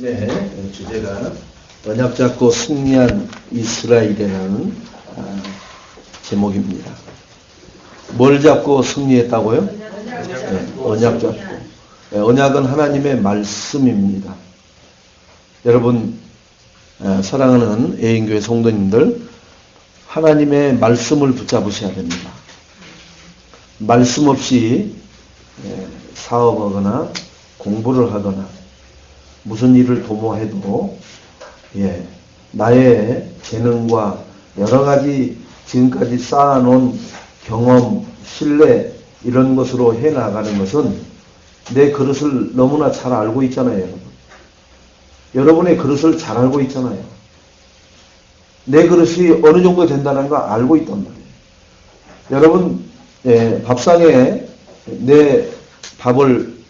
네, 주제가 언약 잡고 승리한 이스라엘이라는 제목입니다. 뭘 잡고 승리했다고요? 네, 언약 잡고. 네, 언약은 하나님의 말씀입니다. 여러분, 사랑하는 애인교회 성도님들, 하나님의 말씀을 붙잡으셔야 됩니다. 말씀 없이 사업하거나 공부를 하거나 무슨 일을 도모해도 나의 재능과 여러 가지 지금까지 쌓아놓은 경험, 신뢰 이런 것으로 해나가는 것은 내 그릇을 너무나 잘 알고 있잖아요. 여러분. 여러분의 그릇을 잘 알고 있잖아요. 내 그릇이 어느 정도 된다는 거 알고 있단 말이에요. 여러분 밥상에 내 밥을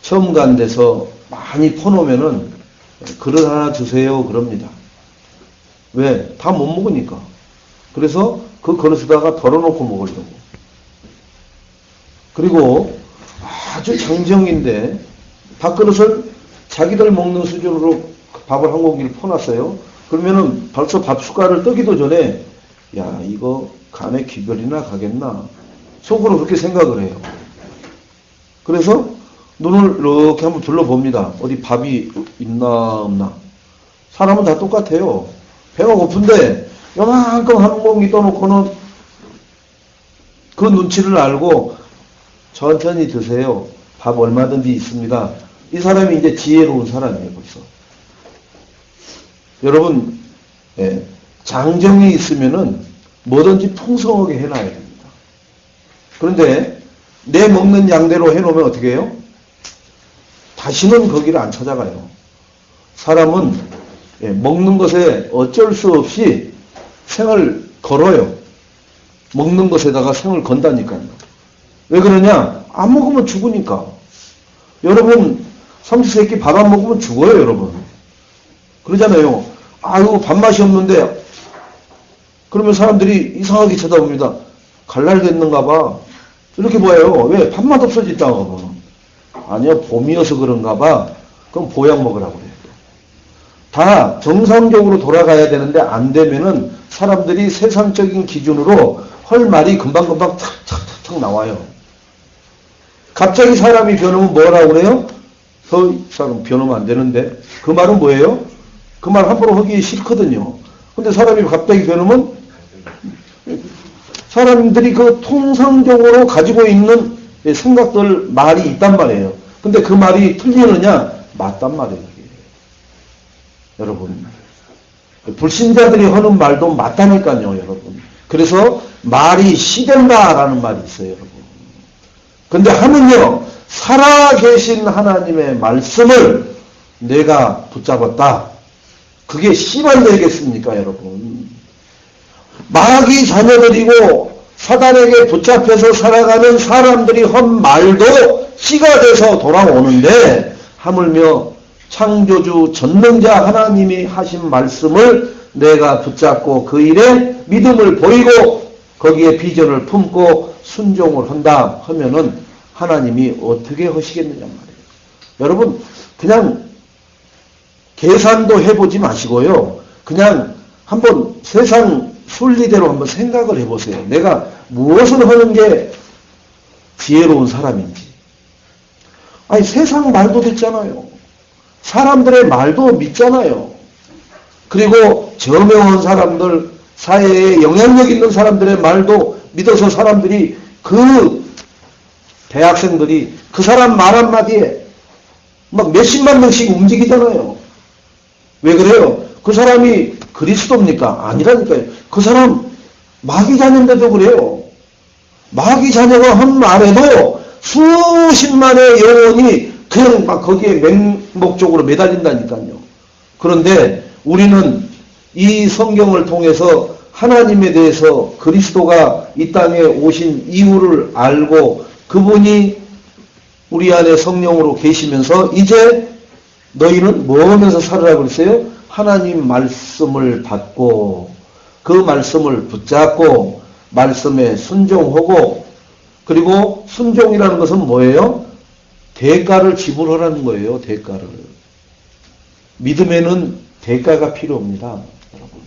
처음 간 데서 많이 퍼놓으면은 그릇 하나 주세요 그럽니다. 왜? 다 못 먹으니까. 그래서 그 그릇에다가 덜어놓고 먹으려고. 그리고 아주 장정인데 밥그릇을 자기들 먹는 수준으로 밥을 한 공기를 퍼놨어요. 그러면은 벌써 밥 숟갈을 뜨기도 전에 야 이거 간에 기별이나 가겠나 속으로 그렇게 생각을 해요. 그래서 눈을 이렇게 한번 둘러봅니다. 어디 밥이 있나 없나. 사람은 다 똑같아요. 배가 고픈데 요만큼 한 공기 떠놓고는 그 눈치를 알고 천천히 드세요. 밥 얼마든지 있습니다. 이 사람이 이제 지혜로운 사람이에요. 벌써. 여러분 장정이 있으면은 뭐든지 풍성하게 해놔야 됩니다. 그런데 내 먹는 양대로 해놓으면 어떻게 해요? 다시는 거기를 안 찾아가요. 사람은 먹는 것에 어쩔 수 없이 생을 걸어요. 먹는 것에다가 생을 건다니까요. 왜 그러냐? 안 먹으면 죽으니까. 여러분 삼시세끼 밥 안 먹으면 죽어요. 여러분. 그러잖아요. 아이고 밥맛이 없는데 그러면 사람들이 이상하게 쳐다봅니다. 갈날 됐는가 봐. 이렇게 보여요. 왜? 밥맛 없어졌다고 봐. 아니요, 봄이어서 그런가 봐. 그럼 보약 먹으라고 그래요. 다 정상적으로 돌아가야 되는데 안 되면은 사람들이 세상적인 기준으로 할 말이 금방금방 탁탁탁 나와요. 갑자기 사람이 변하면 뭐라고 그래요? 그 사람 변하면 안 되는데 그 말은 뭐예요? 그 말 함부로 하기 싫거든요. 근데 사람이 갑자기 변하면 사람들이 그 통상적으로 가지고 있는 생각들 말이 있단 말이에요. 근데 그 말이 틀리느냐? 맞단 말이에요. 여러분. 불신자들이 하는 말도 맞다니까요, 여러분. 그래서 말이 시된다라는 말이 있어요, 여러분. 근데 하면요, 살아계신 하나님의 말씀을 내가 붙잡았다. 그게 씨발 되겠습니까, 여러분? 마귀 자녀들이고 사단에게 붙잡혀서 살아가는 사람들이 한 말도 씨가 돼서 돌아오는데 하물며 창조주 전능자 하나님이 하신 말씀을 내가 붙잡고 그 일에 믿음을 보이고 거기에 비전을 품고 순종을 한다 하면은 하나님이 어떻게 하시겠느냐 말이에요. 여러분 그냥 계산도 해보지 마시고요. 그냥 한번 세상 순리대로 한번 생각을 해보세요. 내가 무엇을 하는 게 지혜로운 사람인지. 아니 세상 말도 듣잖아요. 사람들의 말도 믿잖아요. 그리고 저명한 사람들, 사회에 영향력 있는 사람들의 말도 믿어서 사람들이 대학생들이 그 사람 말 한마디에 막 몇십만 명씩 움직이잖아요. 왜 그래요? 그 사람이 그리스도입니까? 아니라니까요. 그 사람 마귀 자녀인데도 그래요. 마귀 자녀가 한 말에도 수십만의 영혼이 그냥 막 거기에 맹목적으로 매달린다니까요. 그런데 우리는 이 성경을 통해서 하나님에 대해서 그리스도가 이 땅에 오신 이유를 알고 그분이 우리 안에 성령으로 계시면서 이제 너희는 뭐 하면서 살으라고 그랬어요? 하나님 말씀을 받고 그 말씀을 붙잡고 말씀에 순종하고 그리고 순종이라는 것은 뭐예요? 대가를 지불하라는 거예요. 대가를. 믿음에는 대가가 필요합니다. 여러분.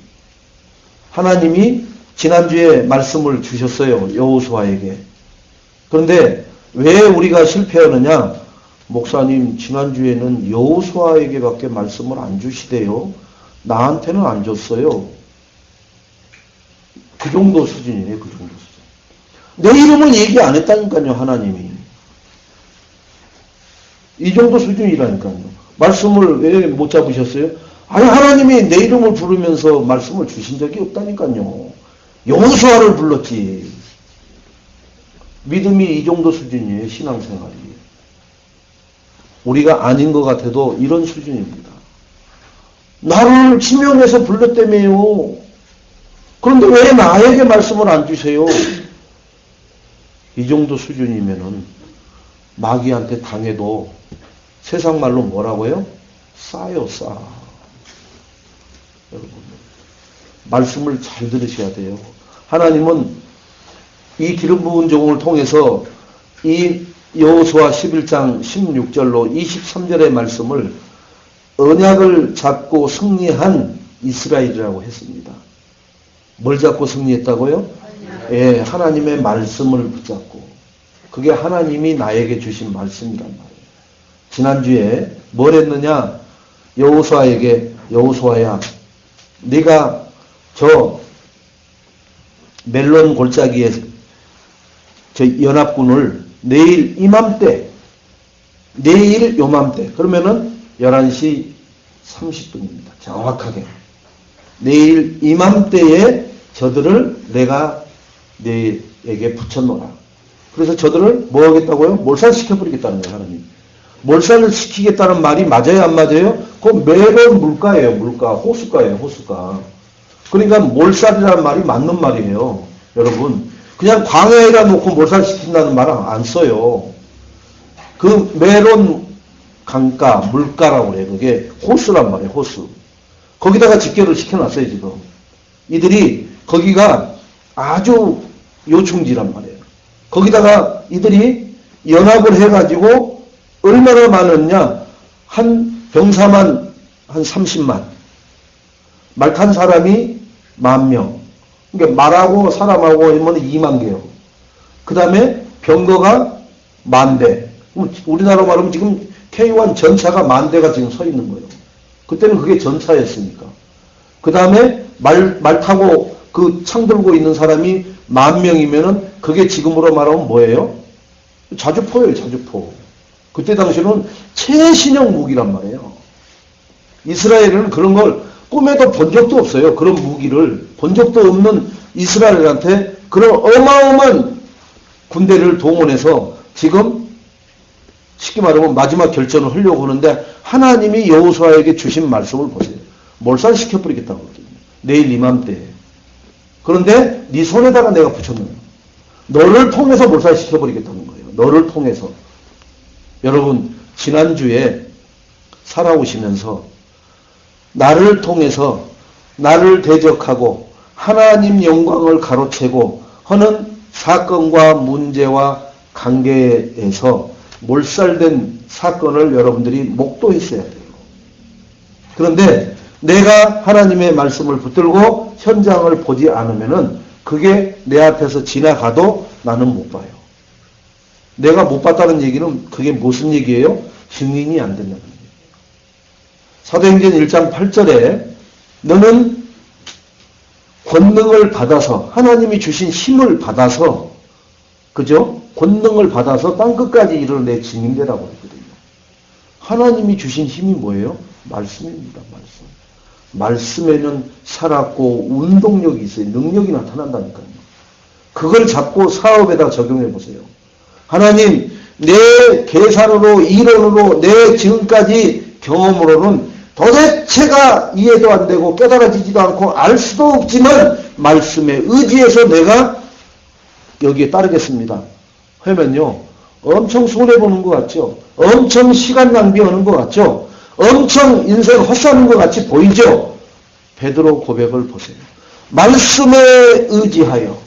하나님이 지난주에 말씀을 주셨어요. 여호수아에게. 그런데 왜 우리가 실패하느냐? 목사님 지난주에는 여호수아에게밖에 말씀을 안 주시대요. 나한테는 안 줬어요. 그 정도 수준이네. 그 정도 수준. 내 이름을 얘기 안 했다니까요. 하나님이. 이 정도 수준이라니까요. 말씀을 왜 못 잡으셨어요? 아니 하나님이 내 이름을 부르면서 말씀을 주신 적이 없다니까요. 여호수아를 불렀지. 믿음이 이 정도 수준이에요. 신앙생활이. 우리가 아닌 것 같아도 이런 수준입니다. 나를 지명해서 불렀다며요. 그런데 왜 나에게 말씀을 안 주세요? 이 정도 수준이면은 마귀한테 당해도 세상 말로 뭐라고요? 싸요, 싸. 여러분, 말씀을 잘 들으셔야 돼요. 하나님은 이 기름 부은 종을 통해서 이 여호수아 11장 16절로 23절의 말씀을 언약을 잡고 승리한 이스라엘이라고 했습니다. 뭘 잡고 승리했다고요? 예, 하나님의 말씀을 붙잡고. 그게 하나님이 나에게 주신 말씀이란 말이에요. 지난주에 뭘 했느냐? 여호수아에게 여호수아야, 네가 저 멜론 골짜기에 저 연합군을 내일 이맘때, 내일 요맘때, 그러면은 11시 30분입니다. 정확하게. 내일 이맘때에 저들을 내가 내에게 붙여놓으라. 그래서 저들을 뭐 하겠다고요? 몰살시켜버리겠다는 거예요, 하나님. 몰살을 시키겠다는 말이 맞아요, 안 맞아요? 그건 매번 물가예요, 물가. 호수가예요, 호수가. 그러니까 몰살이라는 말이 맞는 말이에요, 여러분. 그냥 광야에다 놓고 몰살시킨다는 말은 안 써요. 그 메론 강가, 물가라고 그래요. 그게 호수란 말이에요, 호수. 거기다가 집결을 시켜놨어요, 지금. 이들이, 거기가 아주 요충지란 말이에요. 거기다가 이들이 연합을 해가지고 얼마나 많았냐? 한 병사만 한 30만. 말 탄 사람이 10,000명. 그러니까 말하고 사람하고 하면 2만 개요. 그 다음에 병거가 10,000대. 우리나라 말하면 지금 K1 전차가 10,000대가 지금 서 있는 거예요. 그때는 그게 전차였으니까. 그 다음에 말 타고 그 창 들고 있는 사람이 10,000명이면은 그게 지금으로 말하면 뭐예요? 자주포예요, 자주포. 그때 당시는 최신형 무기란 말이에요. 이스라엘은 그런 걸 꿈에도 본 적도 없어요. 그런 무기를 본 적도 없는 이스라엘한테 그런 어마어마한 군대를 동원해서 지금 쉽게 말하면 마지막 결전을 하려고 하는데 하나님이 여호수아에게 주신 말씀을 보세요. 몰살시켜버리겠다고 그러거든요. 내일 이맘때에. 그런데 네 손에다가 내가 붙였는 거예요. 너를 통해서 몰살시켜버리겠다는 거예요. 너를 통해서. 여러분 지난주에 살아오시면서 나를 통해서 나를 대적하고 하나님 영광을 가로채고 하는 사건과 문제와 관계에서 몰살된 사건을 여러분들이 목도했어야 돼요. 그런데 내가 하나님의 말씀을 붙들고 현장을 보지 않으면은 그게 내 앞에서 지나가도 나는 못 봐요. 내가 못 봤다는 얘기는 그게 무슨 얘기예요? 증인이 안 된다는 얘기예요. 사도행전 1장 8절에 너는 권능을 받아서 하나님이 주신 힘을 받아서 그죠? 권능을 받아서 땅끝까지 이르러 내 증인되라고 했거든요. 하나님이 주신 힘이 뭐예요? 말씀입니다. 말씀. 말씀에는 살았고 운동력이 있어요. 능력이 나타난다니까요. 그걸 잡고 사업에다 적용해 보세요. 하나님 내 계산으로 이론으로 내 지금까지 경험으로는 도대체가 이해도 안 되고 깨달아지지도 않고 알 수도 없지만 말씀에 의지해서 내가 여기에 따르겠습니다. 하면요. 엄청 손해보는 것 같죠? 엄청 시간 낭비하는 것 같죠? 엄청 인생 헛사는 것 같이 보이죠? 베드로 고백을 보세요. 말씀에 의지하여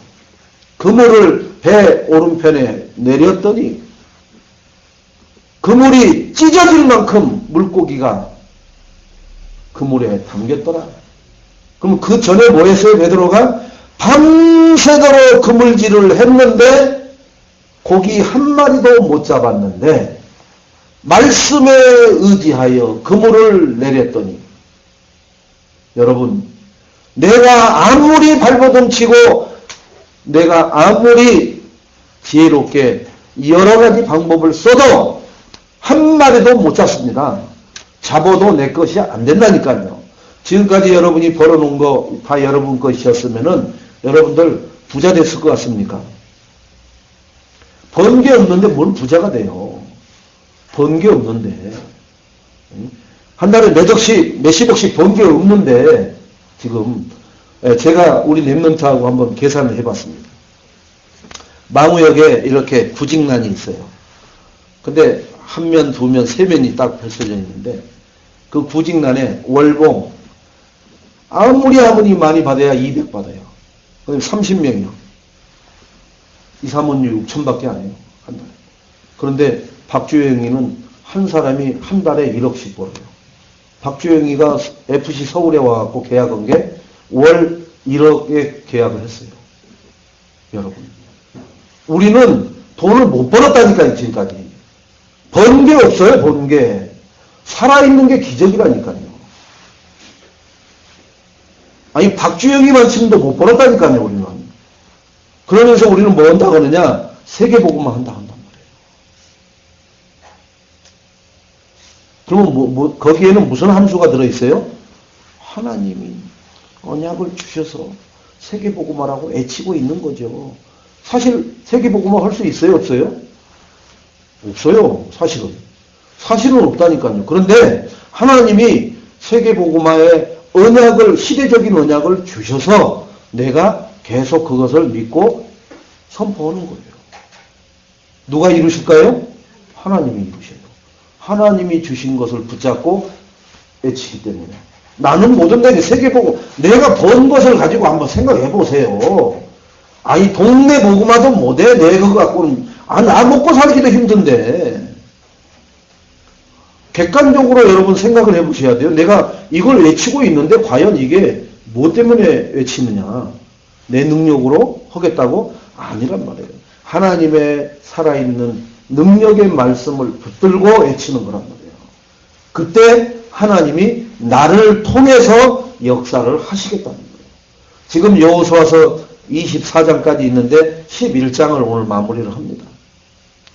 그물을 배 오른편에 내렸더니 그물이 찢어질 만큼 물고기가 그물에 담겼더라. 그럼 그 전에 뭐 했어요? 베드로가 밤새도록 그물질을 했는데 고기 한 마리도 못 잡았는데 말씀에 의지하여 그물을 내렸더니, 여러분, 내가 아무리 발버둥 치고 내가 아무리 지혜롭게 여러 가지 방법을 써도 한 마리도 못 잡습니다. 잡아도 내 것이 안 된다니까요. 지금까지 여러분이 벌어놓은 거 다 여러분 것이었으면은 여러분들 부자 됐을 것 같습니까? 번 게 없는데 뭘 부자가 돼요? 번 게 없는데. 한 달에 몇십억씩 번 게 없는데, 지금, 제가 우리 랩런트하고 한번 계산을 해봤습니다. 망우역에 이렇게 구직난이 있어요. 근데 한 면, 두 면, 세 면이 딱 펼쳐져 있는데, 그 구직난에 월봉, 아무리 많이 받아야 200 받아요. 그럼 30명이요. 2, 3원 6천밖에 안 해요. 한 달에. 그런데 박주영이는 한 사람이 한 달에 1억씩 벌어요. 박주영이가 FC 서울에 와갖고 계약한 게 월 1억에 계약을 했어요. 여러분. 우리는 돈을 못 벌었다니까요, 지금까지. 번 게 없어요, 번 게. 살아있는 게 기적이라니까요. 아니, 박주영이만 치면도 못 벌었다니까요, 우리는. 그러면서 우리는 뭐 한다고 하느냐? 세계복음만 한다 말이에요. 그러면 거기에는 무슨 함수가 들어있어요? 하나님이 언약을 주셔서 세계복음화라고 애치고 있는 거죠. 사실 세계복음화 할 수 있어요, 없어요? 없어요, 사실은. 사실은 없다니까요. 그런데 하나님이 세계복음화의 언약을, 시대적인 언약을 주셔서 내가 계속 그것을 믿고 선포하는 거예요. 누가 이루실까요? 하나님이 이루셔요. 하나님이 주신 것을 붙잡고 애치기 때문에. 나는 모든 게 세계복음, 내가 번 것을 가지고 한번 생각해 보세요. 아니, 동네 복음화도 못해. 내 그거 갖고는. 나 먹고 살기도 힘든데. 객관적으로 여러분 생각을 해보셔야 돼요. 내가 이걸 외치고 있는데 과연 이게 뭐 때문에 외치느냐. 내 능력으로 하겠다고? 아니란 말이에요. 하나님의 살아있는 능력의 말씀을 붙들고 외치는 거란 말이에요. 그때 하나님이 나를 통해서 역사를 하시겠다는 거예요. 지금 여호수아서 24장까지 있는데 11장을 오늘 마무리를 합니다.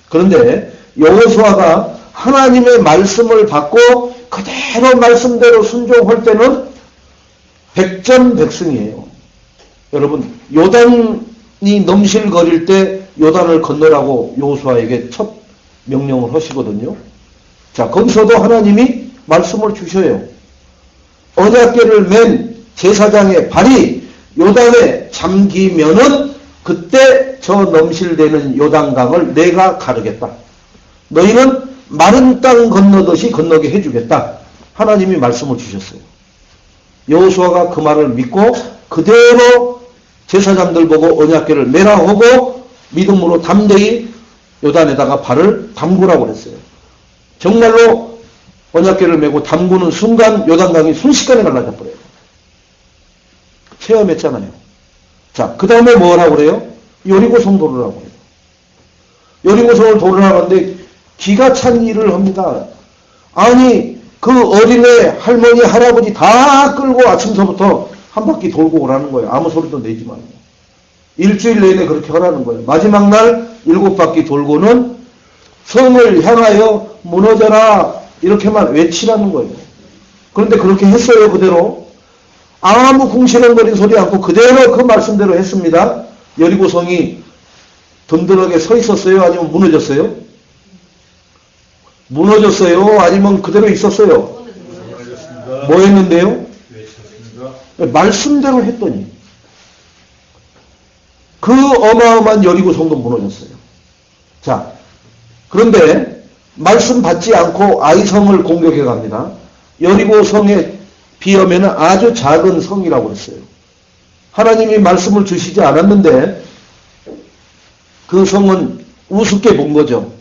그런데 여호수아가 하나님의 말씀을 받고 그대로 말씀대로 순종할 때는 백전백승이에요. 여러분, 요단이 넘실거릴 때 요단을 건너라고 여호수아에게 첫 명령을 하시거든요. 자, 거기서도 하나님이 말씀을 주셔요. 언약궤를 맨 제사장의 발이 요단에 잠기면은 그때 저 넘실대는 요단강을 내가 가르겠다. 너희는 마른 땅 건너듯이 건너게 해주겠다. 하나님이 말씀을 주셨어요. 여호수아가 그 말을 믿고 그대로 제사장들 보고 언약궤를 매라 하고 믿음으로 담대히 요단에다가 발을 담그라고 그랬어요. 정말로 언약궤를 메고 담그는 순간 요단강이 순식간에 갈라져 버려요. 체험했잖아요. 자, 그 다음에 뭘 하고 그래요? 여리고성 도르라고 해요. 여리고성을 도르라는데 기가 찬 일을 합니다. 아니, 그 어린애 할머니 할아버지 다 끌고 아침서부터 한 바퀴 돌고 오라는 거예요. 아무 소리도 내지 말고. 일주일 내내 그렇게 하라는 거예요. 마지막 날 7바퀴 돌고는 성을 향하여 무너져라 이렇게만 외치라는 거예요. 그런데 그렇게 했어요. 그대로. 아무 궁시렁거리는 소리 않고 그대로 그 말씀대로 했습니다. 여리고성이 든든하게 서 있었어요? 아니면 무너졌어요? 무너졌어요? 아니면 그대로 있었어요? 뭐 했는데요? 말씀대로 했더니 그 어마어마한 여리고성도 무너졌어요. 자, 그런데 말씀 받지 않고 아이성을 공격해 갑니다. 여리고성에 비하면 아주 작은 성이라고 했어요. 하나님이 말씀을 주시지 않았는데 그 성은 우습게 본 거죠.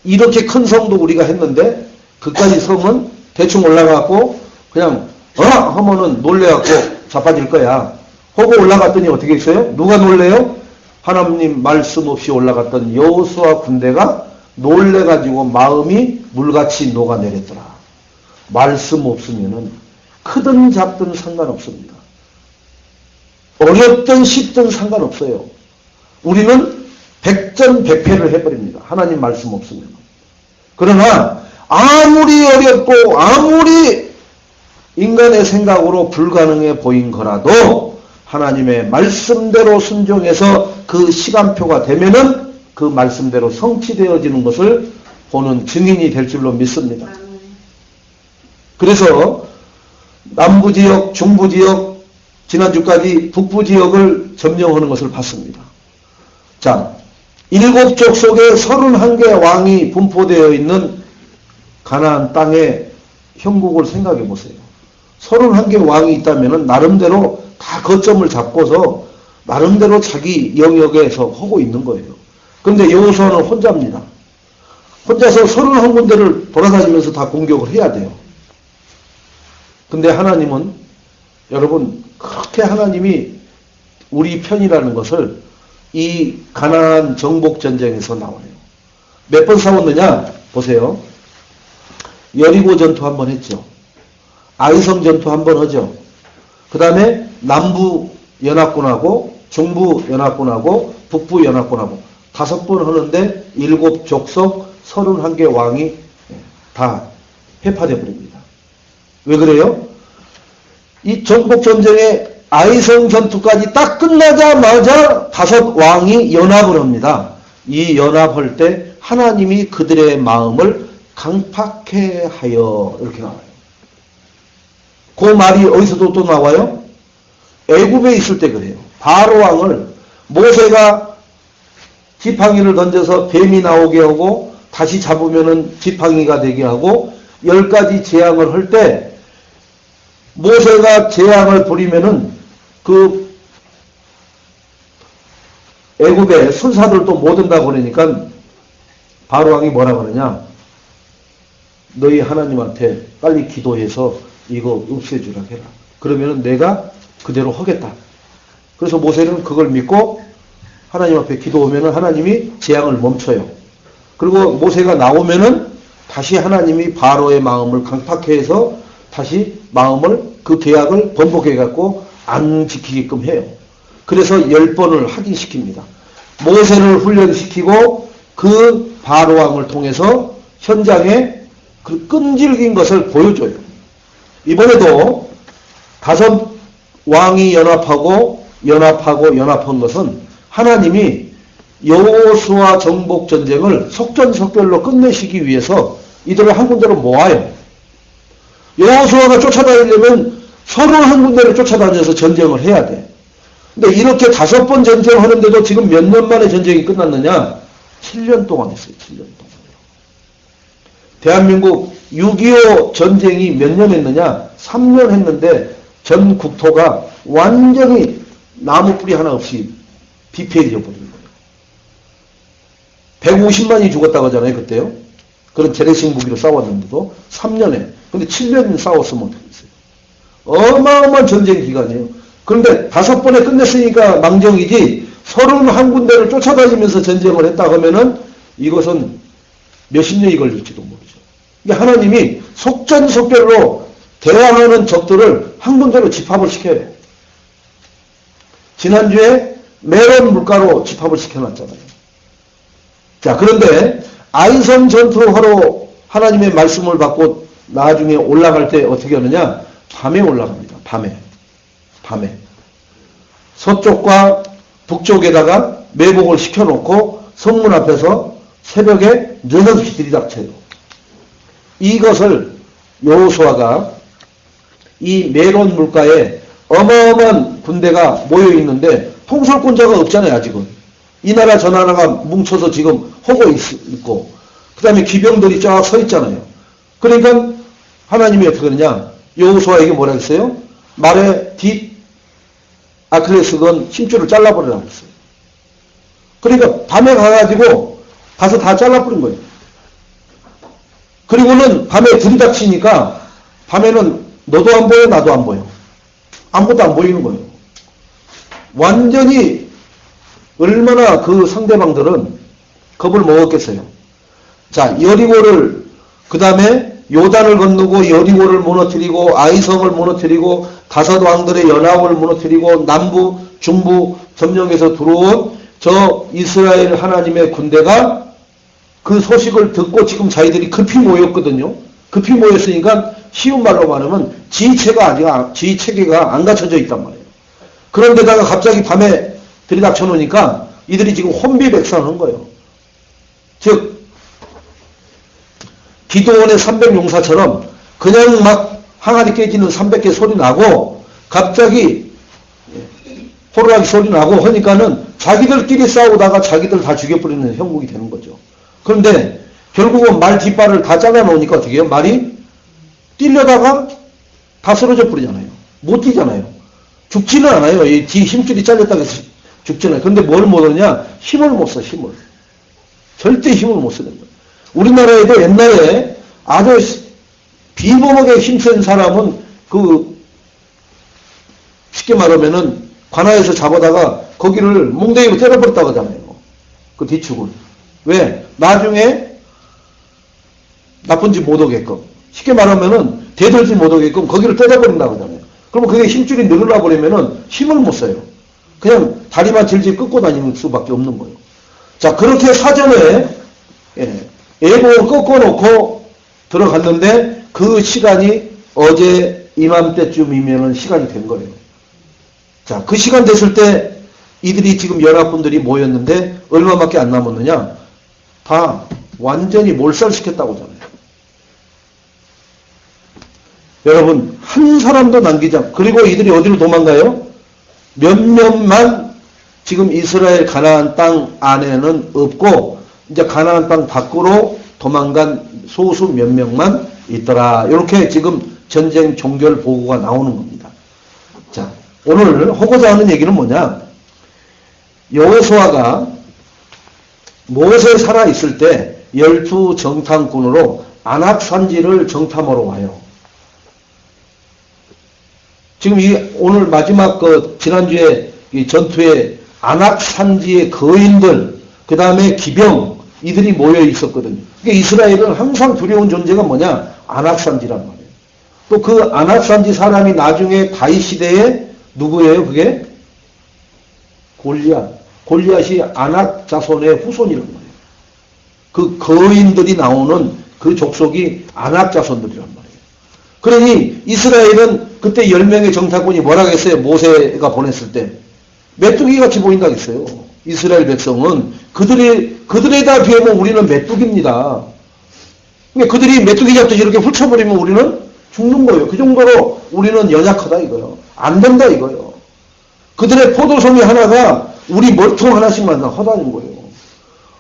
이렇게 큰 성도 우리가 했는데 그까지 성은 대충 올라가고 그냥 하면은 놀래갖고 자빠질 거야. 하고 올라갔더니 어떻게 했어요? 누가 놀래요? 하나님 말씀 없이 올라갔던 여호수아 군대가 놀래가지고 마음이 물같이 녹아내렸더라. 말씀 없으면은 크든 작든 상관없습니다. 어렵든 쉽든 상관없어요. 우리는 백전백패를 해버립니다. 하나님 말씀 없으면. 그러나 아무리 어렵고 아무리 인간의 생각으로 불가능해 보인 거라도 하나님의 말씀대로 순종해서 그 시간표가 되면은 그 말씀대로 성취되어지는 것을 보는 증인이 될 줄로 믿습니다. 그래서 남부지역, 중부지역, 지난주까지 북부지역을 점령하는 것을 봤습니다. 자, 7족 속에 31개 왕이 분포되어 있는 가나안 땅의 형국을 생각해 보세요. 31개 왕이 있다면 나름대로 다 거점을 잡고서 나름대로 자기 영역에서 하고 있는 거예요. 그런데 여호수아는 혼자입니다. 혼자서 31군데를 돌아다니면서 다 공격을 해야 돼요. 근데 하나님은 여러분 그렇게 하나님이 우리 편이라는 것을 이 가나안 정복 전쟁에서 나와요. 몇 번 싸웠느냐? 보세요. 여리고 전투 한 번 했죠. 아이성 전투 한 번 하죠. 그 다음에 남부 연합군하고 중부 연합군하고 북부 연합군하고 5번 하는데 7족속 31개 왕이 다 해파돼 버립니다. 왜 그래요? 이 정복전쟁의 아이성 전투까지 딱 끝나자마자 5 왕이 연합을 합니다. 이 연합할 때 하나님이 그들의 마음을 강팍해 하여 이렇게 나와요. 그 말이 어디서도 또 나와요? 애굽에 있을 때 그래요. 바로 왕을 모세가 지팡이를 던져서 뱀이 나오게 하고 다시 잡으면은 지팡이가 되게 하고 10가지 재앙을 할 때 모세가 재앙을 부리면은 그 애굽의 술사들도 못 온다고 그러니까 바로 왕이 뭐라 그러냐? 너희 하나님한테 빨리 기도해서 이거 없애주라 해라. 그러면은 내가 그대로 하겠다. 그래서 모세는 그걸 믿고 하나님 앞에 기도하면은 하나님이 재앙을 멈춰요. 그리고 모세가 나오면은 다시 하나님이 바로의 마음을 강팍해 해서 다시 마음을 그 계약을 번복해 갖고 안 지키게끔 해요. 그래서 10번을 확인시킵니다. 모세를 훈련시키고 그 바로 왕을 통해서 현장에 그 끈질긴 것을 보여줘요. 이번에도 5 왕이 연합한 것은 하나님이 여호수아 정복 전쟁을 속전속결로 끝내시기 위해서 이들을 한 군데로 모아요. 여호수아가 쫓아다니려면 31군데를 쫓아다녀서 전쟁을 해야 돼. 근데 이렇게 5번 전쟁하는데도 지금 몇 년 만에 전쟁이 끝났느냐? 7년 동안 했어요. 7년 동안. 대한민국 6.25 전쟁이 몇 년 했느냐? 3년 했는데 전 국토가 완전히 나무 뿌리 하나 없이 비폐해져 버린 거예요. 150만이 죽었다고 하잖아요. 그때요. 그런 재래식 무기로 싸웠는데도 3년에. 근데 7년 싸웠으면 어떻게 했어요? 어마어마한 전쟁 기간이에요. 그런데 5번에 끝냈으니까 망정이지 31군데를 쫓아다니면서 전쟁을 했다 하면은 이것은 몇십 년이 걸릴지도 모르죠. 그러니까 하나님이 속전속결로 대항하는 적들을 한 군데로 집합을 시켜요. 지난주에 메론 물가로 집합을 시켜놨잖아요. 자, 그런데 아이성 전투하러 하나님의 말씀을 받고 나중에 올라갈 때 어떻게 하느냐? 밤에 올라갑니다. 밤에. 서쪽과 북쪽에다가 매복을 시켜놓고 성문 앞에서 새벽에 느닷없이 들이닥쳐요. 이것을 여호수아가 이 메론 물가에 어마어마한 군대가 모여있는데 통솔권자가 없잖아요. 아직은. 이 나라 저 나라가 뭉쳐서 지금 하고 있고 그 다음에 기병들이 쫙 서 있잖아요. 그러니까 하나님이 어떻게 하느냐? 여호수아에게 뭐라 했어요? 말에 뒷 아킬레스건 힘줄을 잘라버리라고 했어요. 그러니까 밤에 가가지고 가서 다 잘라버린 거예요. 그리고는 밤에 들이닥치니까 밤에는 너도 안 보여, 나도 안 보여. 아무것도 안 보이는 거예요. 완전히 얼마나 그 상대방들은 겁을 먹었겠어요. 자, 여리고를, 그 다음에 요단을 건너고 여리고를 무너뜨리고 아이성을 무너뜨리고 다섯 왕들의 연합을 무너뜨리고 남부, 중부 점령에서 들어온 저 이스라엘 하나님의 군대가 그 소식을 듣고 지금 자기들이 급히 모였거든요. 급히 모였으니까 쉬운 말로 말하면 지휘체계가 안 갖춰져 있단 말이에요. 그런데다가 갑자기 밤에 들이닥쳐 놓으니까 이들이 지금 혼비백산한 거예요. 즉 기도원의 300용사처럼 그냥 막 항아리 깨지는 300개 소리 나고 갑자기 호루라기 소리 나고 하니까는 자기들끼리 싸우다가 자기들 다 죽여버리는 형국이 되는 거죠. 그런데 결국은 말 뒷발을 다 잘라놓으니까 어떻게 해요? 말이 뛰려다가 다 쓰러져 버리잖아요. 못 뛰잖아요. 죽지는 않아요. 이 뒤 힘줄이 잘렸다고 해서 죽지는 않아요. 그런데 뭘 못 하냐? 힘을 못 써, 힘을. 절대 힘을 못 쓰는 거예요. 우리나라에도 옛날에 아주 비범하게 힘센 사람은 쉽게 말하면은 관아에서 잡아다가 거기를 몽둥이로 때려버렸다고 하잖아요. 그 뒤축을. 왜? 나중에 나쁜 짓 못하게끔. 쉽게 말하면은 대들지 못하게끔 거기를 때려버린다고 하잖아요. 그러면 그게 힘줄이 늘어나 버리면은 힘을 못 써요. 그냥 다리만 질질 끄고 다니는 수밖에 없는 거예요. 자, 그렇게 사전에 예고를 꺾어놓고 들어갔는데 그 시간이 어제 이맘때쯤이면은 시간이 된 거예요. 자, 그 시간 됐을 때 이들이 지금 연합군들이 모였는데 얼마밖에 안 남았느냐? 다 완전히 몰살시켰다고 하잖아요. 여러분, 한 사람도 남기지 않고, 그리고 이들이 어디로 도망가요? 몇몇만 지금 이스라엘 가나안 땅 안에는 없고 이제 가나안 땅 밖으로 도망간 소수 몇 명만 있더라. 이렇게 지금 전쟁 종결 보고가 나오는 겁니다. 자, 오늘 하고자 하는 얘기는 뭐냐? 여호수아가 모세 살아 있을 때 12정탐꾼으로 안악산지를 정탐하러 와요. 지금 오늘 마지막 지난주에 이 전투에 안악산지의 거인들, 그 다음에 기병, 이들이 모여 있었거든요. 그러니까 이스라엘은 항상 두려운 존재가 뭐냐? 안악산지란 말이에요. 또 그 안악산지 사람이 나중에 다윗 시대에 누구예요? 그게? 골리앗. 골리앗이 안악 자손의 후손이란 말이에요. 그 거인들이 나오는 그 족속이 안악 자손들이란 말이에요. 그러니 이스라엘은 그때 10명의 정탐꾼이 뭐라고 했어요? 모세가 보냈을 때. 메뚜기 같이 보인다고 했어요. 이스라엘 백성은 그들에다 비하면 우리는 메뚜기입니다. 그러니까 그들이 메뚜기 잡듯이 이렇게 훑어버리면 우리는 죽는 거예요. 그 정도로 우리는 연약하다 이거예요. 안 된다 이거예요. 그들의 포도송이 하나가 우리 멀통 하나씩만 허다는 거예요.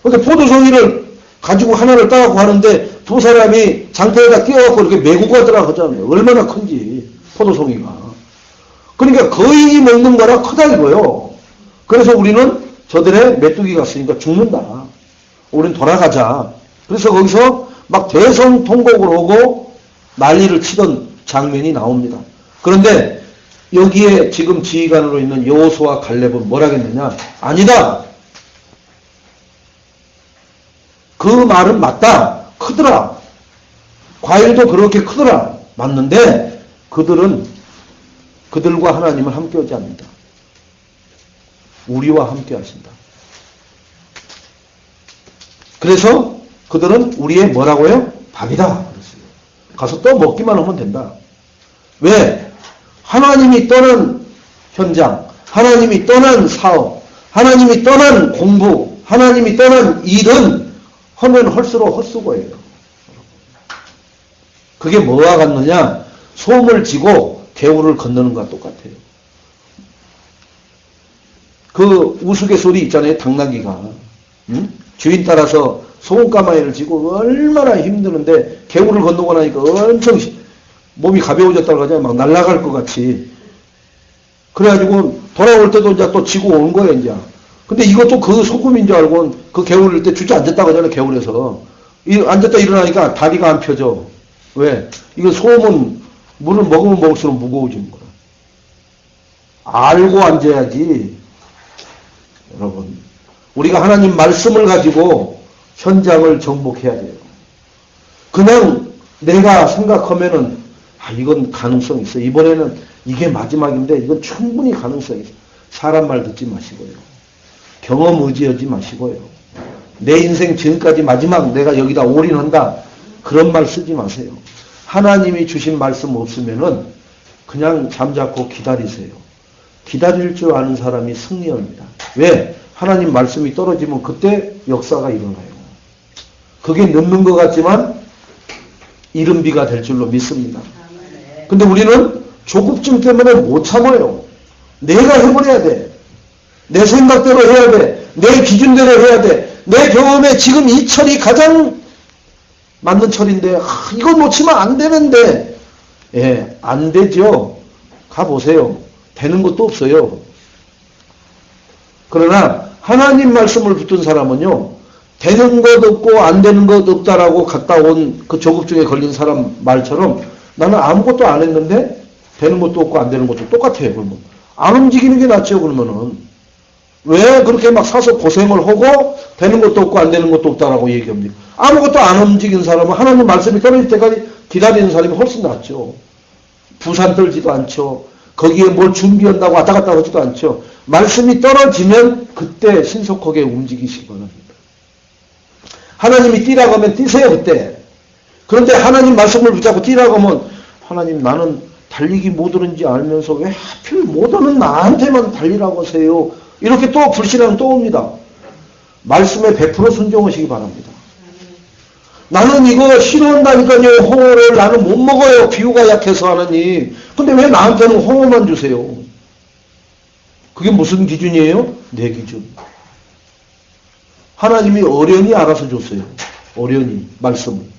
그러니까 포도송이를 가지고 하나를 따갖고 하는데 두 사람이 장터에다 끼워갖고 이렇게 메고 가더라고 하잖아요. 얼마나 큰지, 포도송이가. 그러니까 거인이 먹는 거라 크다 이거예요. 그래서 우리는 저들의 메뚜기 같으니까 죽는다. 우리는 돌아가자. 그래서 거기서 막 대성통곡을 하고 난리를 치던 장면이 나옵니다. 그런데 여기에 지금 지휘관으로 있는 여호수아 갈렙은 뭐라 했느냐? 아니다. 그 말은 맞다. 크더라. 과일도 그렇게 크더라. 맞는데 그들과 하나님은 함께하지 않는다. 우리와 함께 하신다. 그래서 그들은 우리의 뭐라고요? 밥이다. 그랬어요. 가서 또 먹기만 하면 된다. 왜? 하나님이 떠난 현장, 하나님이 떠난 사업, 하나님이 떠난 공부, 하나님이 떠난 일은 하면 할수록 헛수고예요. 그게 뭐와 같느냐? 소음을 지고 개울을 건너는 것과 똑같아요. 그 우스갯소리 있잖아요. 당나귀가. 응? 주인 따라서 소금가마니를 지고 얼마나 힘드는데 개울을 건너고 나니까 엄청 몸이 가벼워졌다고 하잖아요. 막 날아갈 것 같이. 그래가지고 돌아올 때도 이제 또 지고 온 거예요, 이제. 근데 이것도 그 소금인 줄 알고 그 개울일 때 주저앉았다고 하잖아요, 개울에서. 앉았다 일어나니까 다리가 안 펴져. 왜? 이거 소음은 물을 먹으면 먹을수록 무거워지는 거야. 알고 앉아야지. 여러분, 우리가 하나님 말씀을 가지고 현장을 정복해야 돼요. 그냥 내가 생각하면은 이건 가능성 있어. 이번에는 이게 마지막인데 이건 충분히 가능성이 있어. 사람 말 듣지 마시고요. 경험 의지하지 마시고요. 내 인생 지금까지 마지막 내가 여기다 올인한다. 그런 말 쓰지 마세요. 하나님이 주신 말씀 없으면은 그냥 잠자코 기다리세요. 기다릴 줄 아는 사람이 승리합니다. 왜? 하나님 말씀이 떨어지면 그때 역사가 일어나요. 그게 늦는 것 같지만 이른비가 될 줄로 믿습니다. 근데 우리는 조급증 때문에 못 참아요. 내가 해버려야 돼. 내 생각대로 해야 돼. 내 기준대로 해야 돼. 내 경험에 지금 이 철이 가장 맞는 철인데 이거 놓치면 안 되는데 예, 안 되죠. 가보세요. 되는 것도 없어요. 그러나 하나님 말씀을 붙든 사람은요. 되는 것 없고 안 되는 것 없다라고 갔다 온 그 조급증에 걸린 사람 말처럼 나는 아무것도 안 했는데 되는 것도 없고 안 되는 것도 똑같아요. 그러면 안 움직이는 게 낫죠. 그러면은 왜 그렇게 막 사서 고생을 하고 되는 것도 없고 안 되는 것도 없다라고 얘기합니까? 아무것도 안 움직인 사람은 하나님 말씀이 떨어질 때까지 기다리는 사람이 훨씬 낫죠. 부산 떨지도 않죠. 거기에 뭘 준비한다고 왔다 갔다 하지도 않죠. 말씀이 떨어지면 그때 신속하게 움직이시기 바랍니다. 하나님이 뛰라고 하면 뛰세요. 그때. 그런데 하나님 말씀을 붙잡고 뛰라고 하면 하나님 나는 달리기 못 오는지 알면서 왜 하필 못 오는 나한테만 달리라고 하세요. 이렇게 또 불신하면 또 옵니다. 말씀에 100% 순종하시기 바랍니다. 나는 이거 싫어한다니까요. 홍어를 나는 못 먹어요. 비유가 약해서 하나님. 근데 왜 나한테는 홍어만 주세요? 그게 무슨 기준이에요? 내 기준. 하나님이 어련히 알아서 줬어요. 어련히. 말씀은.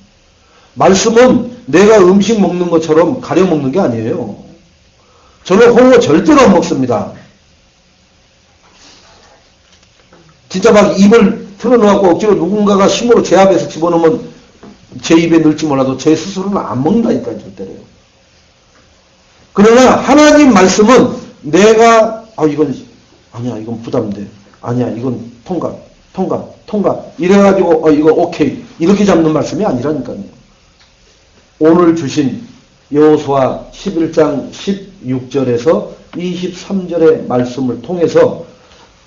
말씀은 내가 음식 먹는 것처럼 가려 먹는 게 아니에요. 저는 홍어 절대로 안 먹습니다. 진짜 막 입을 틀어놓고 억지로 누군가가 힘으로 제 앞에서 집어넣으면 제 입에 넣을지 몰라도 제 스스로는 안 먹는다니까요. 절대로요. 그러나 하나님 말씀은 내가 이건 아니야 이건 부담돼. 아니야 이건 통과 이래가지고 이거 오케이 이렇게 잡는 말씀이 아니라니까요. 오늘 주신 여호수아 11장 16절에서 23절의 말씀을 통해서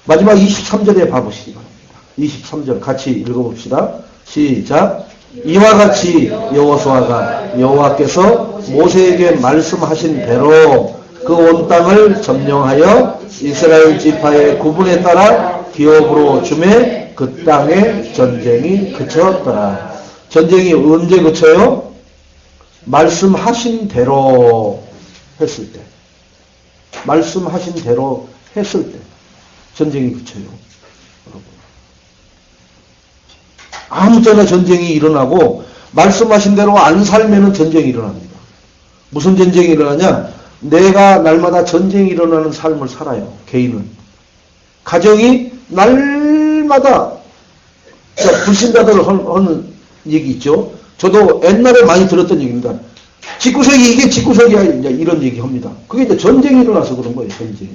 마지막 23절에 봐보시기 바랍니다. 23절 같이 읽어봅시다. 시작. 이와 같이 여호수아가 여호와께서 모세에게 말씀하신 대로 그 온 땅을 점령하여 이스라엘 지파의 구분에 따라 기업으로 주매 그 땅에 전쟁이 그쳤더라. 전쟁이 언제 그쳐요? 말씀하신 대로 했을 때. 말씀하신 대로 했을 때 전쟁이 그쳐요. 여러분. 아무 때나 전쟁이 일어나고 말씀하신 대로 안 살면은 전쟁이 일어납니다. 무슨 전쟁이 일어나냐? 내가 날마다 전쟁이 일어나는 삶을 살아요. 개인은. 가정이 날마다 불신자들 하는 얘기 있죠. 저도 옛날에 많이 들었던 얘기입니다. 집구석이 이게 집구석이야 이제 이런 얘기 합니다. 그게 이제 전쟁이 일어나서 그런 거예요. 전쟁이.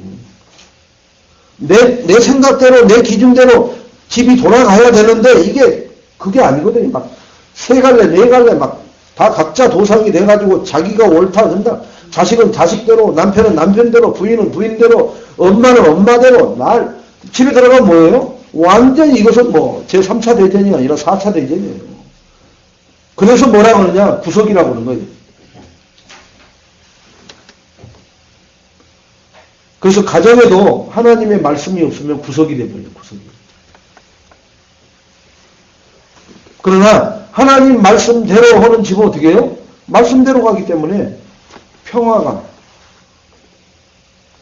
내 생각대로 내 기준대로 집이 돌아가야 되는데 이게 그게 아니거든요. 막 세 갈래 네 갈래 막 다 각자 도상이 돼가지고 자기가 옳다 한다. 자식은 자식대로 남편은 남편대로 부인은 부인대로 엄마는 엄마대로 집에 들어가면 뭐예요? 완전히 이것은 뭐 제3차 대전이 아니라 4차 대전이에요. 그래서 뭐라고 하느냐? 구석이라고 하는 거예요. 그래서 가정에도 하나님의 말씀이 없으면 구석이 돼버려요. 구석이. 그러나 하나님 말씀대로 하는 집은 어떻게 해요? 말씀대로 가기 때문에 평화가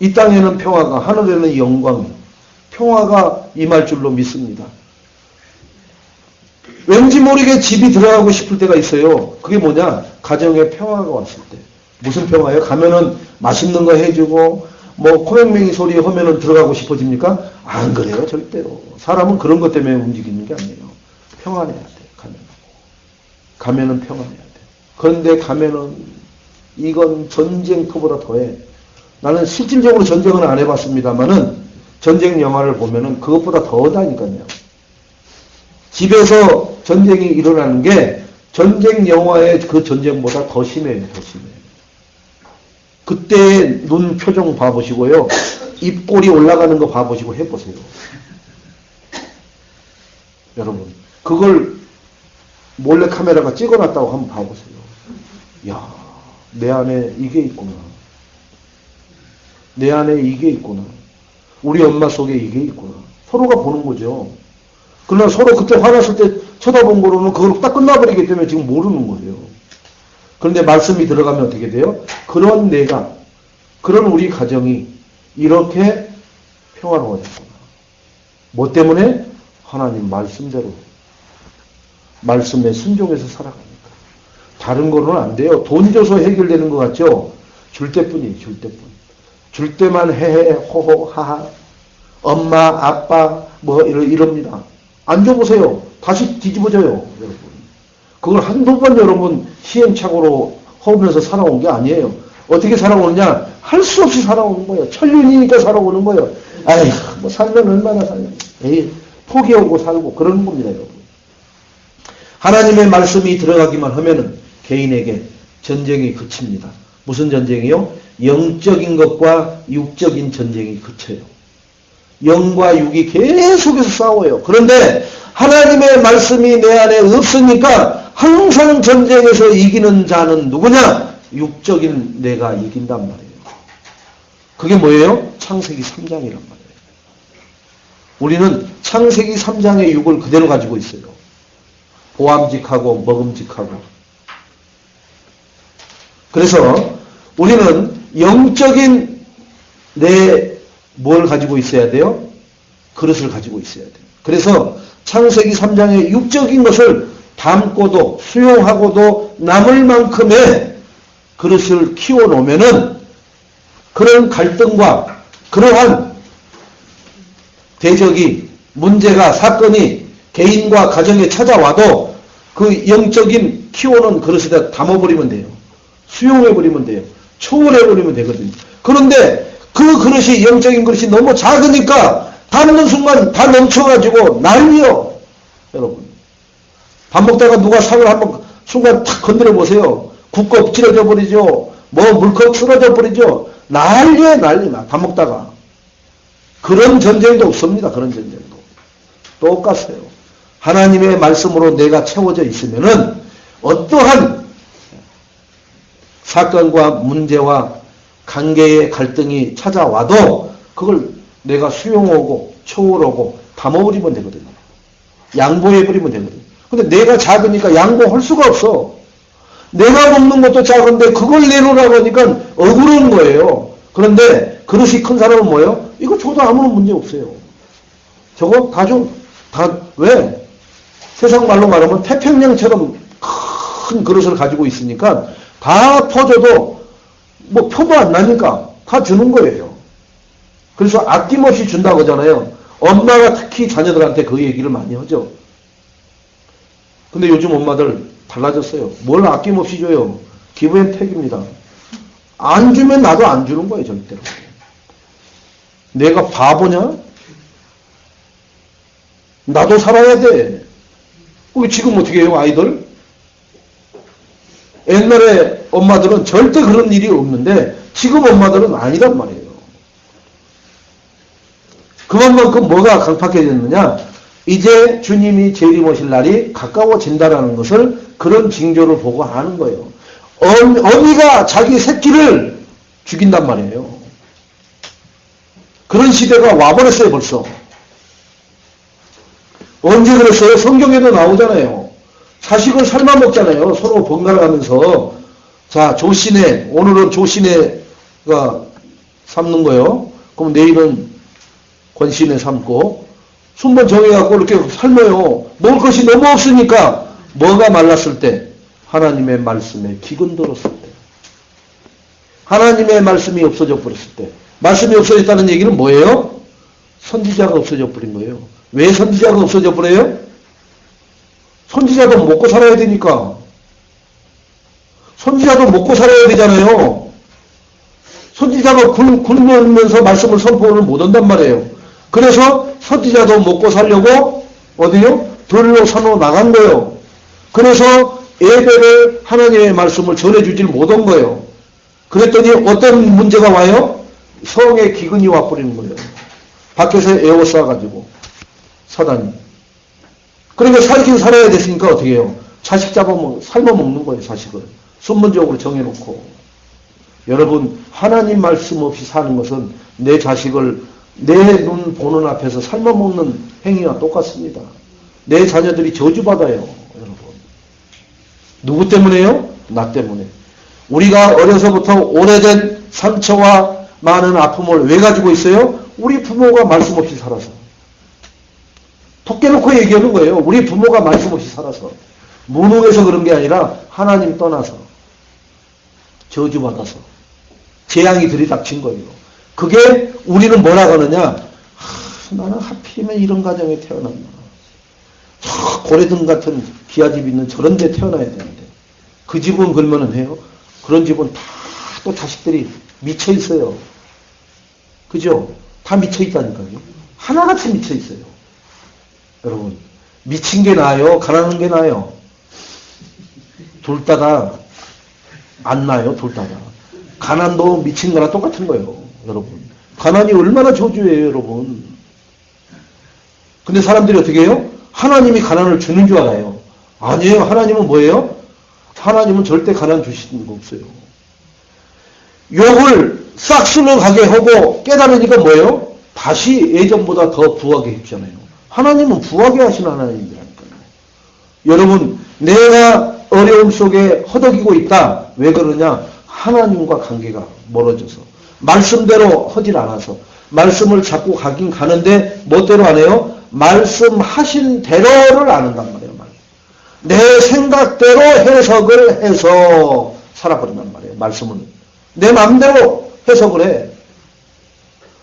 이 땅에는 평화가 하늘에는 영광이 평화가 임할 줄로 믿습니다. 왠지 모르게 집이 들어가고 싶을 때가 있어요. 그게 뭐냐? 가정에 평화가 왔을 때. 무슨 평화예요? 가면은 맛있는 거 해주고 뭐 코맹맹이 소리 하면은 들어가고 싶어집니까? 안 그래요. 절대로. 사람은 그런 것 때문에 움직이는 게 아니에요. 평안해야 돼. 가면은 평안해야 돼. 그런데 가면은 이건 전쟁터보다 더해. 나는 실질적으로 전쟁은 안 해봤습니다만은 전쟁 영화를 보면은 그것보다 더하다니까요. 집에서 전쟁이 일어나는 게 전쟁 영화의 그 전쟁보다 더 심해요. 더 심해요. 그때 눈 표정 봐보시고요. 입꼬리 올라가는 거 봐보시고 해보세요. 여러분 그걸 몰래카메라가 찍어놨다고 한번 봐보세요. 야, 내 안에 이게 있구나. 내 안에 이게 있구나. 우리 엄마 속에 이게 있구나. 서로가 보는 거죠. 그러나 서로 그때 화났을 때 쳐다본 거로는 그걸 딱 끝나버리기 때문에 지금 모르는 거예요. 그런데 말씀이 들어가면 어떻게 돼요? 그런 내가, 그런 우리 가정이 이렇게 평화로워졌구나. 뭐 때문에? 하나님 말씀대로. 말씀에 순종해서 살아가니까. 다른 거는 안 돼요. 돈 줘서 해결되는 것 같죠? 줄 때뿐이에요. 줄 때뿐. 줄 때만 헤헤 호호 하하. 엄마 아빠 뭐 이럽니다. 안 줘보세요. 다시 뒤집어져요. 여러분. 그걸 한두 번 여러분 시행착오로 허우면서 살아온 게 아니에요. 어떻게 살아오느냐? 할 수 없이 살아오는 거예요. 천륜이니까 살아오는 거예요. 아이 뭐 살면 얼마나 살냐. 에이 포기하고 살고 그러는 겁니다. 여러분. 하나님의 말씀이 들어가기만 하면은 개인에게 전쟁이 그칩니다. 무슨 전쟁이요? 영적인 것과 육적인 전쟁이 그쳐요. 영과 육이 계속해서 싸워요. 그런데 하나님의 말씀이 내 안에 없으니까 항상 전쟁에서 이기는 자는 누구냐? 육적인 내가 이긴단 말이에요. 그게 뭐예요? 창세기 3장이란 말이에요. 우리는 창세기 3장의 육을 그대로 가지고 있어요. 보암직하고 먹음직하고. 그래서 우리는 영적인 내 뭘 가지고 있어야 돼요? 그릇을 가지고 있어야 돼요. 그래서 창세기 3장의 육적인 것을 담고도 수용하고도 남을 만큼의 그릇을 키워놓으면은 그런 갈등과 그러한 대적이 문제가 사건이 개인과 가정에 찾아와도 그 영적인 키워놓은 그릇에다 담아버리면 돼요. 수용해버리면 돼요. 초월해버리면 되거든요. 그런데 그 그릇이 영적인 그릇이 너무 작으니까 담는 순간 다 넘쳐가지고 난리요. 여러분. 밥 먹다가 누가 상을 한번 순간 탁 건드려 보세요. 국컵 찌러져 버리죠. 뭐 물컵 쓰러져 버리죠. 난리에 난리나. 밥 먹다가. 그런 전쟁도 없습니다. 그런 전쟁도. 똑같아요. 하나님의 말씀으로 내가 채워져 있으면은 어떠한 사건과 문제와 관계의 갈등이 찾아와도 그걸 내가 수용하고 초월하고 담아버리면 되거든요. 양보해버리면 되거든요. 근데 내가 작으니까 양보할 수가 없어. 내가 먹는 것도 작은데 그걸 내놓으라고 하니까 억울한 거예요. 그런데 그릇이 큰 사람은 뭐예요? 이거 줘도 아무런 문제 없어요. 저거 다 좀, 왜? 세상 말로 말하면 태평양처럼 큰 그릇을 가지고 있으니까 다 퍼줘도 뭐 표도 안 나니까 다 주는 거예요. 그래서 아낌없이 준다고 하잖아요. 엄마가 특히 자녀들한테 그 얘기를 많이 하죠. 근데 요즘 엄마들 달라졌어요. 뭘 아낌없이 줘요. 기브앤택입니다. 안 주면 나도 안 주는 거예요. 절대로. 내가 바보냐? 나도 살아야 돼. 지금 어떻게 해요, 아이들? 옛날에 엄마들은 절대 그런 일이 없는데 지금 엄마들은 아니란 말이에요. 그만큼 뭐가 강팍해졌느냐? 이제 주님이 재림하실 날이 가까워진다라는 것을 그런 징조를 보고 아는 거예요. 어미가 자기 새끼를 죽인단 말이에요. 그런 시대가 와버렸어요, 벌써. 언제 그랬어요? 성경에도 나오잖아요. 자식을 삶아 먹잖아요. 서로 번갈아 가면서. 자, 조신에, 오늘은 조신에가 삶는 거예요. 그럼 내일은 권신에 삶고, 순번 정해갖고 이렇게 삶아요. 먹을 것이 너무 없으니까, 뭐가 말랐을 때? 하나님의 말씀에 기근 들었을 때. 하나님의 말씀이 없어져 버렸을 때. 말씀이 없어졌다는 얘기는 뭐예요? 선지자가 없어져 버린 거예요. 왜 선지자가 없어져 버려요? 선지자도 먹고 살아야 되니까. 선지자도 먹고 살아야 되잖아요. 선지자가 굶으면서 말씀을 선포를 못한단 말이에요. 그래서 선지자도 먹고 살려고 어디요? 들로 산으로 나간 거예요. 그래서 예배를 하나님의 말씀을 전해주질 못한 거예요. 그랬더니 어떤 문제가 와요? 성에 기근이 와버리는 거예요. 밖에서 에워싸가지고 사단이. 그러니까 살긴 살아야 됐으니까 어떻게 해요? 자식 삶아 먹는 거예요. 자식을 순번적으로 정해놓고. 여러분, 하나님 말씀 없이 사는 것은 내 자식을 내 눈 보는 앞에서 삶아 먹는 행위와 똑같습니다. 내 자녀들이 저주받아요. 여러분, 누구 때문에요? 나 때문에. 우리가 어려서부터 오래된 상처와 많은 아픔을 왜 가지고 있어요? 우리 부모가 말씀 없이 살아서. 톡 깨놓고 얘기하는 거예요. 우리 부모가 말씀 없이 살아서. 무능해서 그런 게 아니라 하나님 떠나서 저주받아서 재앙이 들이닥친 거예요. 그게 우리는 뭐라고 하느냐? 나는 하필이면 이런 가정에 태어났나. 저 고래등 같은 기아집 있는 저런 데 태어나야 되는데. 그 집은 그러면은 해요. 그런 집은 다 또 자식들이 미쳐 있어요. 그죠? 다 미쳐 있다니까요. 하나같이 미쳐 있어요. 여러분, 미친 게 나아요? 가난한 게 나아요? 둘 다가 안 나아요? 둘 다가. 가난도 미친 거랑 똑같은 거예요. 여러분. 가난이 얼마나 저주예요, 여러분. 근데 사람들이 어떻게 해요? 하나님이 가난을 주는 줄 알아요. 아니에요. 하나님은 뭐예요? 하나님은 절대 가난 주시는 거 없어요. 욕을 싹쓸어 가게 하고 깨달으니까 뭐예요? 다시 예전보다 더 부하게 해주잖아요. 하나님은 부하게 하시는 하나님이라니까요. 여러분, 내가 어려움 속에 허덕이고 있다. 왜 그러냐? 하나님과 관계가 멀어져서. 말씀대로 하질 않아서. 말씀을 자꾸 가긴 가는데 멋대로 안 해요? 말씀하신 대로를 안 한단 말이에요. 내 생각대로 해석을 해서 살아버린단 말이에요. 말씀은. 내 마음대로 해석을 해.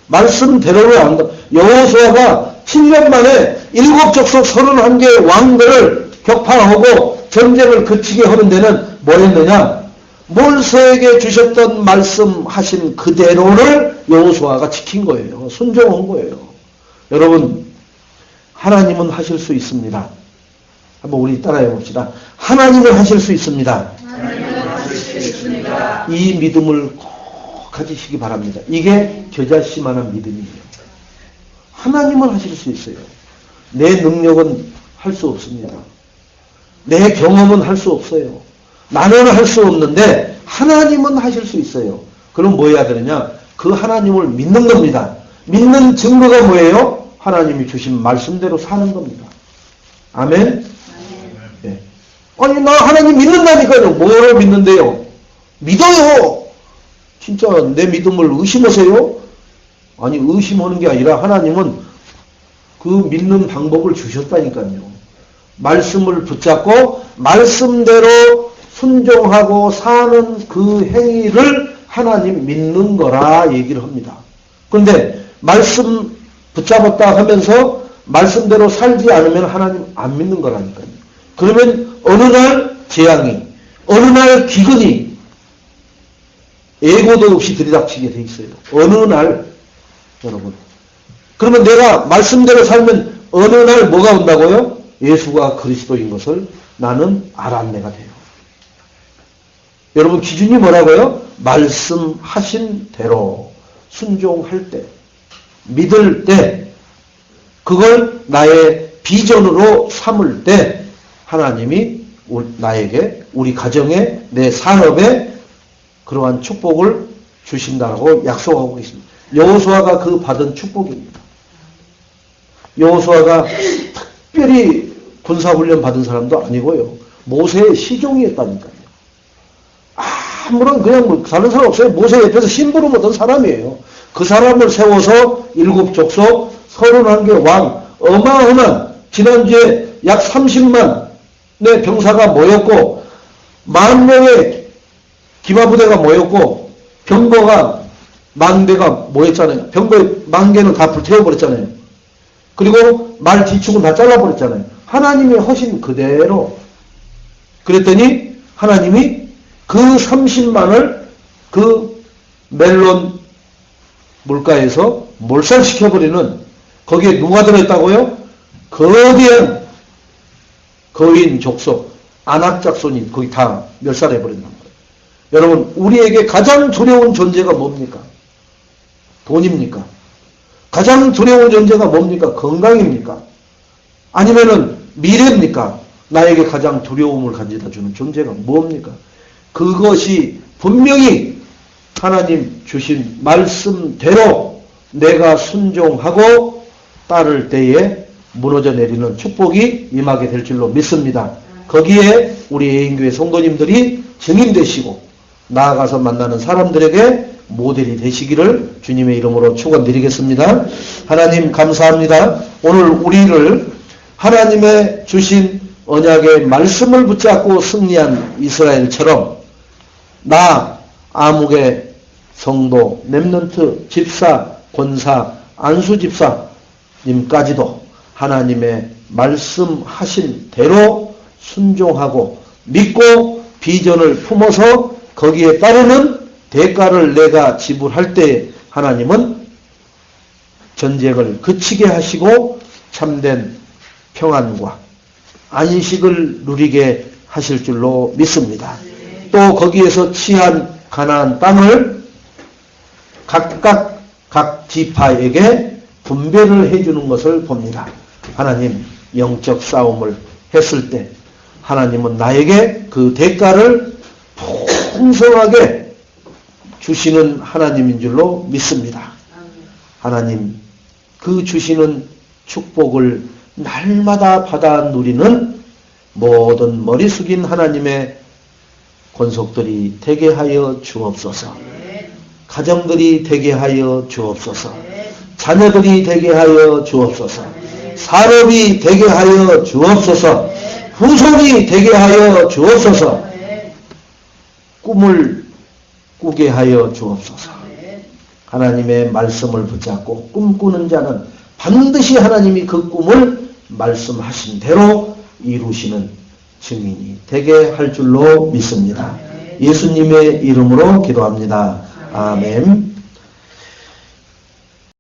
말씀대로를 안 한다. 여호수아가 7년 만에 7족속 31개 왕들을 격파하고 전쟁을 그치게 하는 데는 뭘 했느냐? 몰세에게 주셨던 말씀하신 그대로를 여호수아가 지킨 거예요. 순종한 거예요. 여러분, 하나님은 하실 수 있습니다. 한번 우리 따라해 봅시다. 하나님은 하실 수 있습니다. 하나님은 하실 수 있습니다. 이 믿음을 꼭 가지시기 바랍니다. 이게 겨자씨만한 믿음이에요. 하나님은 하실 수 있어요. 내 능력은 할 수 없습니다. 내 경험은 할 수 없어요. 나는 할 수 없는데 하나님은 하실 수 있어요. 그럼 뭐 해야 되느냐? 그 하나님을 믿는 겁니다. 믿는 증거가 뭐예요? 하나님이 주신 말씀대로 사는 겁니다. 아멘? 네. 아니, 나 하나님 믿는다니까요. 뭐를 믿는데요? 믿어요. 진짜 내 믿음을 의심하세요? 아니, 의심하는 게 아니라 하나님은 그 믿는 방법을 주셨다니까요. 말씀을 붙잡고 말씀대로 순종하고 사는 그 행위를 하나님 믿는 거라 얘기를 합니다. 그런데 말씀 붙잡았다 하면서 말씀대로 살지 않으면 하나님 안 믿는 거라니까요. 그러면 어느 날 재앙이, 어느 날 기근이 예고도 없이 들이닥치게 돼 있어요. 어느 날, 여러분. 그러면 내가 말씀대로 살면 어느 날 뭐가 온다고요? 예수가 그리스도인 것을 나는 알았네가 돼요. 여러분, 기준이 뭐라고요? 말씀하신 대로 순종할 때, 믿을 때, 그걸 나의 비전으로 삼을 때 하나님이 나에게, 우리 가정에, 내 산업에 그러한 축복을 주신다고 약속하고 있습니다. 여호수아가 그 받은 축복입니다. 여호수아가 특별히 군사훈련 받은 사람도 아니고요. 모세의 시종이었다니까요. 아무런 그냥 뭐 다른 사람 없어요. 모세 옆에서 심부름하던 사람이에요. 그 사람을 세워서 7족속 31개 왕, 어마어마한, 지난주에 약 30만의 병사가 모였고 10,000명의 기마부대가 모였고 병거가 10,000대가 모였잖아요. 병거 10,000개는 다 불태워버렸잖아요. 그리고 말 뒤축은 다 잘라버렸잖아요. 하나님의 허신 그대로. 그랬더니 하나님이 그 30만을 그 멜론 물가에서 몰살시켜버리는, 거기에 누가 들어있다고요? 거대한 거인 족속, 안악작손이 거기 다 멸살해버린다는 거예요. 여러분, 우리에게 가장 두려운 존재가 뭡니까? 돈입니까? 가장 두려운 존재가 뭡니까? 건강입니까? 아니면은 미래입니까? 나에게 가장 두려움을 가져다 주는 존재가 뭡니까? 그것이 분명히 하나님 주신 말씀대로 내가 순종하고 따를 때에 무너져 내리는 축복이 임하게 될 줄로 믿습니다. 거기에 우리 예인교회 성도님들이 증인되시고 나아가서 만나는 사람들에게 모델이 되시기를 주님의 이름으로 축원드리겠습니다. 하나님 감사합니다. 오늘 우리를 하나님의 주신 언약의 말씀을 붙잡고 승리한 이스라엘처럼 나 아무개 성도 렘넌트 집사 권사 안수 집사님까지도 하나님의 말씀하신 대로 순종하고 믿고 비전을 품어서 거기에 따르는 대가를 내가 지불할 때 하나님은 전쟁을 그치게 하시고 참된 평안과 안식을 누리게 하실 줄로 믿습니다. 또 거기에서 취한 가나안 땅을 각각 각 지파에게 분배를 해주는 것을 봅니다. 하나님 영적 싸움을 했을 때 하나님은 나에게 그 대가를 풍성하게 주시는 하나님인 줄로 믿습니다. 하나님 그 주시는 축복을 날마다 받아 누리는 모든 머리 숙인 하나님의 권속들이 되게 하여 주옵소서. 가정들이 되게 하여 주옵소서. 자녀들이 되게 하여 주옵소서. 산업이 되게 하여 주옵소서. 후손이 되게 하여 주옵소서. 꿈을 꾸게 하여 주옵소서. 하나님의 말씀을 붙잡고 꿈꾸는 자는 반드시 하나님이 그 꿈을 말씀하신 대로 이루시는 증인이 되게 할 줄로 믿습니다. 예수님의 이름으로 기도합니다. 아멘.